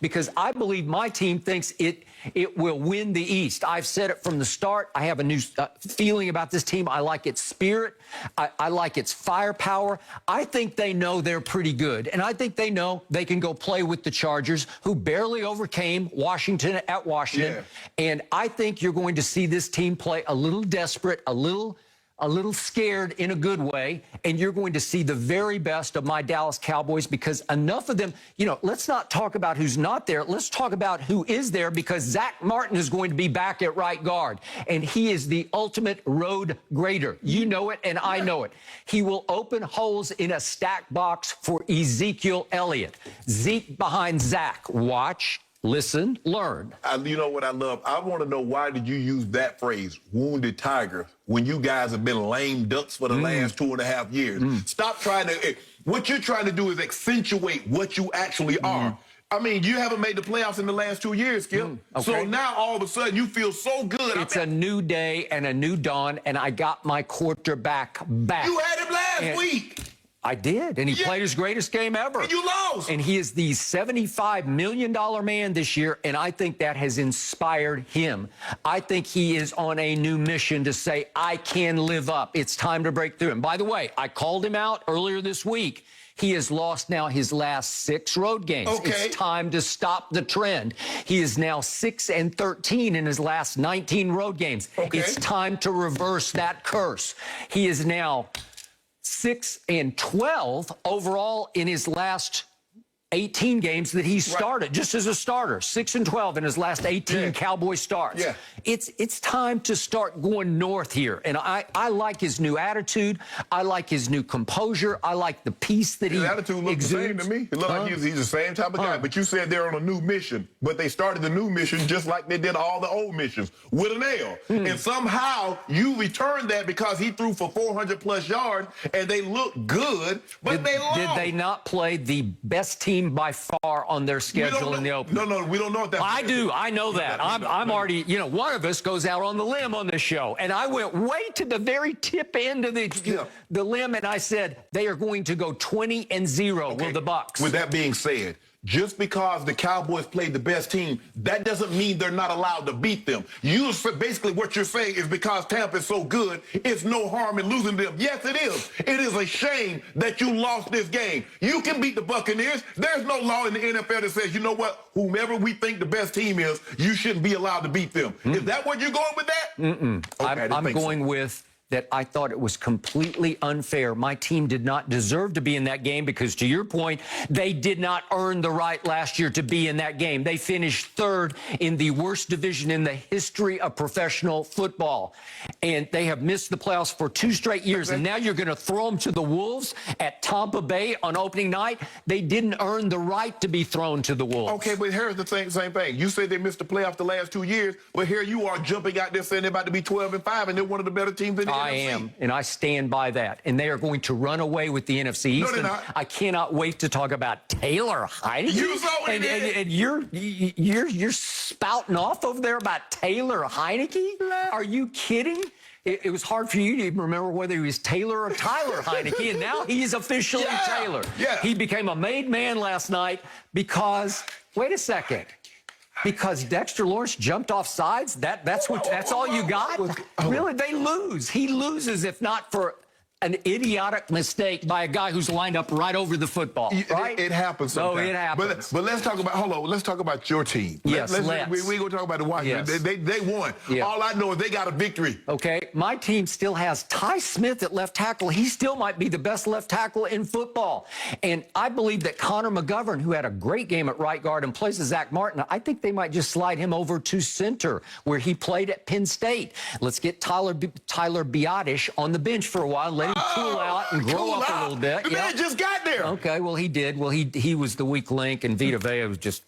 because I believe my team thinks it will win the East. I've said it from the start. I have a new feeling about this team. I like its spirit. I like its firepower. I think they know they're pretty good, and I think they know they can go play with the Chargers, who barely overcame Washington at Washington. Yeah. And I think you're going to see this team play a little desperate, a little scared in a good way, and you're going to see the very best of my Dallas Cowboys, because enough of them, let's not talk about who's not there. Let's talk about who is there, because Zach Martin is going to be back at right guard, and he is the ultimate road grader. You know it, and I know it. He will open holes in a stack box for Ezekiel Elliott. Zeke behind Zach. Watch. Listen, learn. You know what I love? I want to know, why did you use that phrase, wounded tiger, when you guys have been lame ducks for the last 2.5 years? Stop trying to, what you're trying to do is accentuate what you actually are. I mean, you haven't made the playoffs in the last 2 years, Skip. Okay. So now all of a sudden you feel so good. It's a new day and a new dawn, and I got my quarterback back. You had him last week. I did, and he played his greatest game ever. And you lost. And he is the $75 million man this year, and I think that has inspired him. I think he is on a new mission to say, I can live up. It's time to break through. And by the way, I called him out earlier this week. He has lost now his last 6 road games. Okay. It's time to stop the trend. He is now 6-13 in his last 19 road games. Okay. It's time to reverse that curse. He is now 6-12 overall in his last 18 games that he started, just as a starter. 6-12 in his last 18 Cowboy starts. Yeah. It's time to start going north here. And I like his new attitude. I like his new composure. I like the peace that his attitude looks the same to me. It looks like he's the same type of guy. But you said they're on a new mission. But they started the new mission just like they did all the old missions, with an L. And somehow you returned that because he threw for 400+ yards and they looked good, but they lost. Did they not play the best team by far on their schedule in the opener? No, we don't know what that I do. I know that. I'm already, one of us goes out on the limb on this show. And I went way to the very tip end of the limb, and I said, they are going to go 20-0 with the Bucs. With that being said, just because the Cowboys played the best team, that doesn't mean they're not allowed to beat them. Basically what you're saying is because Tampa is so good, it's no harm in losing them. Yes, it is. It is a shame that you lost this game. You can beat the Buccaneers. There's no law in the NFL that says, you know what, whomever we think the best team is, you shouldn't be allowed to beat them. Is that what you're going with that? Okay, I'm going with that I thought it was completely unfair. My team did not deserve to be in that game because, to your point, they did not earn the right last year to be in that game. They finished 3rd in the worst division in the history of professional football. And they have missed the playoffs for 2 straight years. And now you're going to throw them to the Wolves at Tampa Bay on opening night. They didn't earn the right to be thrown to the Wolves. Okay, but here's the same thing. You said they missed the playoffs the last 2 years, but here you are jumping out there saying they're about to be 12-5, and they're one of the better teams in the NFC. I am, and I stand by that. And they are going to run away with the NFC East. No, they're not. I cannot wait to talk about Taylor Heineke. You saw what he did. And you're spouting off over there about Taylor Heineke? Are you kidding? It was hard for you to even remember whether he was Taylor or Tyler Heineke, and now he's officially Taylor. Yeah. He became a made man last night because, wait a second, because Dexter Lawrence jumped off sides? That's all you got? Really? They lose. He loses if not for an idiotic mistake by a guy who's lined up right over the football. Right? It happens sometimes. Oh, it happens. But let's talk about, let's talk about your team. Yes, We're going to talk about the Washington. Yes. They won. Yeah. All I know is they got a victory. Okay, my team still has Ty Smith at left tackle. He still might be the best left tackle in football. And I believe that Connor McGovern, who had a great game at right guard and plays with Zach Martin, I think they might just slide him over to center, where he played at Penn State. Let's get Tyler Biadasz on the bench for a while, let him cool out and grow up a little bit. The man just got there. Okay, well, he did. Well, he was the weak link, and Vita Vea was just,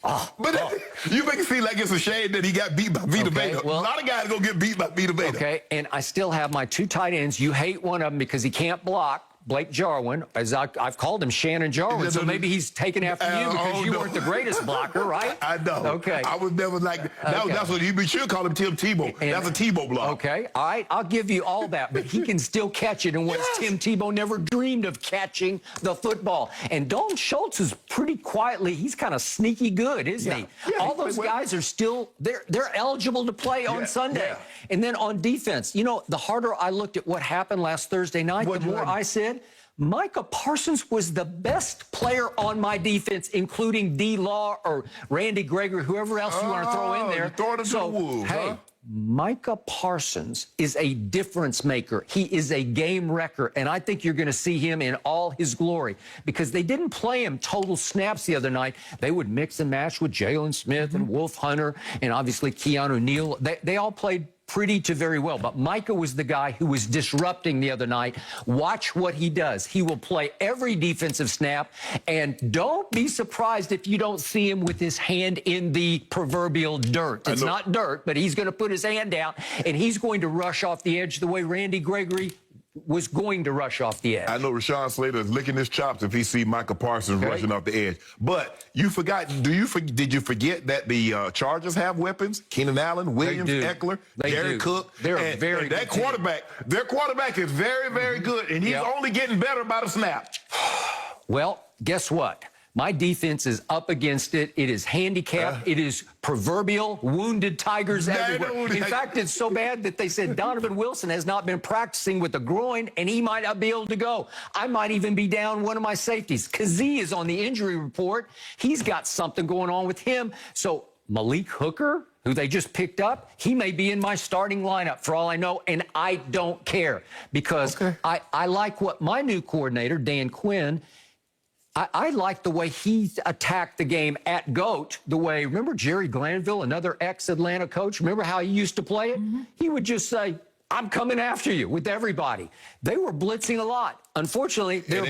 You make it seem like it's a shame that he got beat by Vita Vea. Well, a lot of guys going to get beat by Vita Vea. Okay, and I still have my 2 tight ends. You hate one of them because he can't block. Blake Jarwin, as I've called him Shannon Jarwin, so maybe he's taken after you because you weren't the greatest blocker, right? I know. Okay. I was never like that. Okay. That's what he should call him, Tim Tebow. That's a Tebow block. Okay, all right, I'll give you all that, but he can still catch it in ways Tim Tebow never dreamed of catching the football. And Dalton Schultz is pretty quietly, he's kind of sneaky good, isn't he? Yeah, all those guys are still, they're eligible to play on Sunday. Yeah. And then on defense, you know, the harder I looked at what happened last Thursday night, the more I said, Micah Parsons was the best player on my defense, including D-Law or Randy Gregory, whoever else you want to throw in there. Throw it to the Wolves, hey, huh? Micah Parsons is a difference maker. He is a game wrecker, and I think you're going to see him in all his glory because they didn't play him total snaps the other night. They would mix and match with Jalen Smith and Wolf Hunter and obviously Keanu Neal. They all played pretty to very well, but Micah was the guy who was disrupting the other night. Watch what he does. He will play every defensive snap, and don't be surprised if you don't see him with his hand in the proverbial dirt. It's not dirt, but he's going to put his hand down, and he's going to rush off the edge the way Randy Gregory was going to rush off the edge. I know Rashawn Slater is licking his chops if he see Micah Parsons rushing off the edge. But you forgot, did you forget that the Chargers have weapons? Keenan Allen, Williams, Eckler, Gary Cook. They're very good. That quarterback, their quarterback is very, very good, and he's only getting better by the snap. Well, guess what? My defense is up against it. It is handicapped. It is proverbial wounded tigers everywhere. In fact, it's so bad that they said Donovan Wilson has not been practicing with the groin, and he might not be able to go. I might even be down one of my safeties. Kazee is on the injury report. He's got something going on with him. So Malik Hooker, who they just picked up, he may be in my starting lineup for all I know, and I don't care because I like what my new coordinator, Dan Quinn, I like the way he attacked the game at GOAT, the way, remember Jerry Glanville, another ex-Atlanta coach? Remember how he used to play it? He would just say, I'm coming after you with everybody. They were blitzing a lot. Unfortunately, they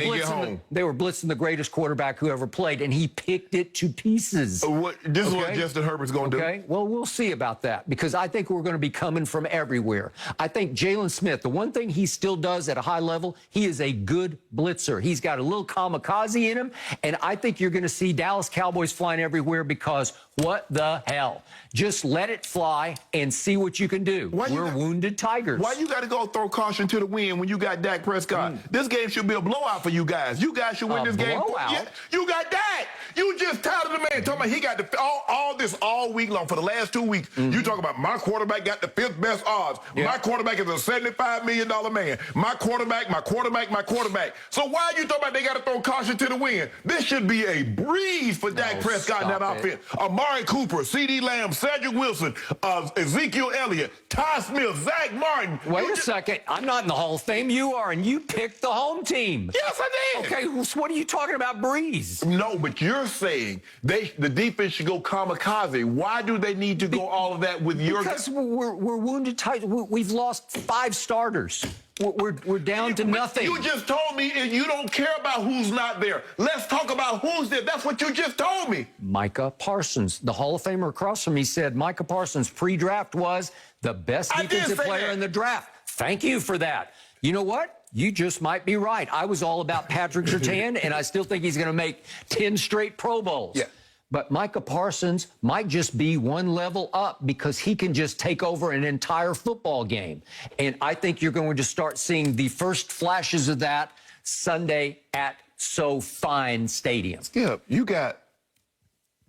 were blitzing the greatest quarterback who ever played, and he picked it to pieces. This is what Justin Herbert's going to do. Okay, well, we'll see about that because I think we're going to be coming from everywhere. I think Jalen Smith, the one thing he still does at a high level, he is a good blitzer. He's got a little kamikaze in him, and I think you're going to see Dallas Cowboys flying everywhere because what the hell? Just let it fly and see what you can do. We're wounded tigers. Why you got to go throw caution to the wind when you got Dak Prescott? This game should be a blowout for you guys. You guys should win this game. Yeah, you got Dak. You just touted the man. Talking about he got all this all week long for the last 2 weeks. You talk about my quarterback got the 5th best odds. My quarterback is a $75 million man. My quarterback. So why are you talking about they got to throw caution to the wind? This should be a breeze for Dak Prescott in that offense. Amari Cooper, C.D. Lamb, Cedric Wilson, Ezekiel Elliott, Ty Smith, Zach Martin. Wait a second. I'm not in the Hall of Fame. You are, and you picked the home team. Yes, I did. Okay, so what are you talking about, breeze? No, but you're saying the defense should go kamikaze. Why do they need to go all of that with your guys? Because we're wounded tight. We've lost 5 starters. We're down to nothing. You just told me and you don't care about who's not there. Let's talk about who's there. That's what you just told me. Micah Parsons, the Hall of Famer across from me, said Micah Parsons pre-draft was the best defensive player in the draft. Thank you for that. You know what? You just might be right. I was all about Patrick Surtain, and I still think he's going to make 10 straight Pro Bowls. But Micah Parsons might just be one level up because he can just take over an entire football game. And I think you're going to start seeing the first flashes of that Sunday at SoFi Stadium. Skip, you got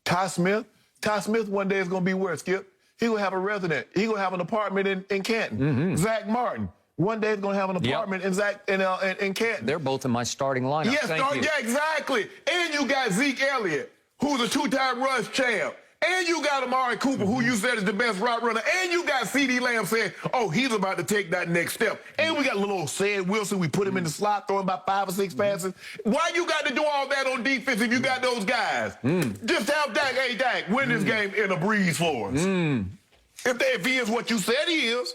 Ty Smith. Ty Smith one day is going to be where, Skip? He's going to have a resident. He's going to have an apartment in Canton. Zach Martin. One day he's going to have an apartment in Canton. They're both in my starting lineup. Yeah, exactly. And you got Zeke Elliott, who's a 2-time rush champ. And you got Amari Cooper, who you said is the best route runner. And you got C.D. Lamb saying, oh, he's about to take that next step. And we got little old Ced Wilson. We put him in the slot, throwing about 5 or 6 passes. Why you got to do all that on defense if you got those guys? Just have Dak, hey, Dak, win this game in a breeze for us. If he is what you said he is.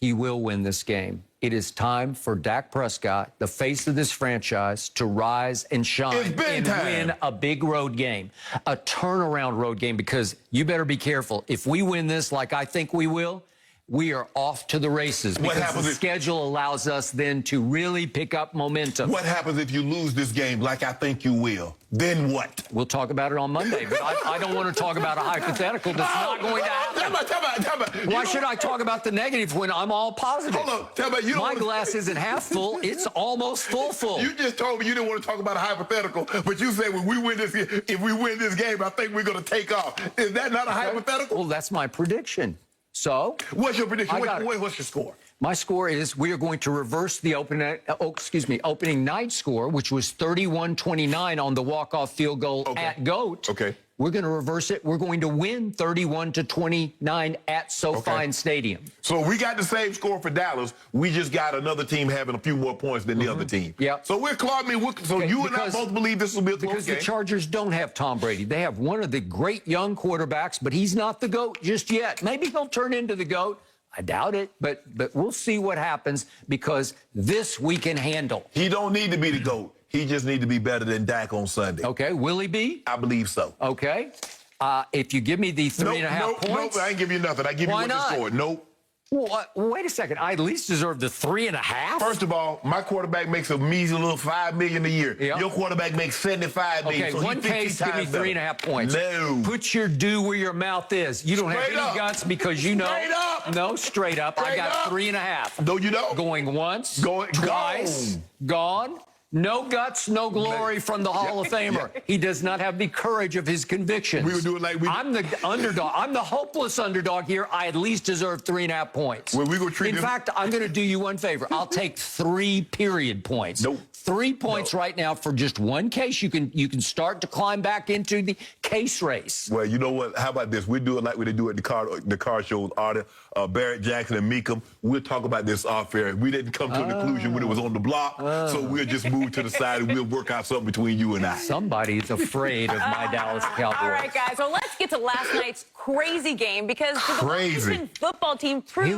He will win this game. It is time for Dak Prescott, the face of this franchise, to rise and shine and win a big road game, a turnaround road game, because you better be careful. If we win this like I think we will, we are off to the races because the schedule allows us then to really pick up momentum. What happens if you lose this game like I think you will? Then what? We'll talk about it on Monday, but I don't want to talk about a hypothetical that's not going to happen. Tell me. Why should I talk about the negative when I'm all positive? Hold on. Tell me, My glass isn't half full. It's almost full. You just told me you didn't want to talk about a hypothetical, but you said when we win this, if we win this game, I think we're going to take off. Is that not a hypothetical? Well, that's my prediction. So, what's your prediction? What's your score? My score is we are going to reverse the opening night score, which was 31-29 on the walk-off field goal at GOAT. Okay. We're going to reverse it. We're going to win 31-29 at SoFi Stadium. So we got the same score for Dallas. We just got another team having a few more points than the other team. Yeah. So we're clawing. So you and I both believe this will be a close game. Because the Chargers don't have Tom Brady. They have one of the great young quarterbacks, but he's not the GOAT just yet. Maybe he'll turn into the GOAT. I doubt it, but we'll see what happens because this we can handle. He don't need to be the GOAT. He just need to be better than Dak on Sunday. Okay, will he be? I believe so. Okay. If you give me the 3.5 points. Nope, I ain't give you nothing. I give you what you scored. Nope. Well, wait a second. I at least deserve the 3.5. First of all, my quarterback makes a measly little $5 million a year. Yep. Your quarterback makes $75 million. Okay, so one case, give me 3.5 points. No. Put your due where your mouth is. You don't have any guts because you know. Straight up. No, straight up. I got 3.5. No, you don't. Going once, twice, gone. No guts, no glory from the Hall of Famer. He does not have the courage of his convictions. We would do it like we. I'm the underdog. I'm the hopeless underdog here. I at least deserve 3.5 points. Well, we gonna treat In fact, I'm going to do you one favor. I'll take 3 period points. Nope. 3 points right now for just one case. You can start to climb back into the case race. Well, you know what? How about this? We do it like we do at the car shows. Artie, Barrett Jackson, and Meekum. We'll talk about this off air. We didn't come to a conclusion when it was on the block, so we'll just move to the side and we'll work out something between you and I. Somebody's afraid of my Dallas Cowboys. All right, guys. Well, let's get to last night's crazy game because the Washington football team proved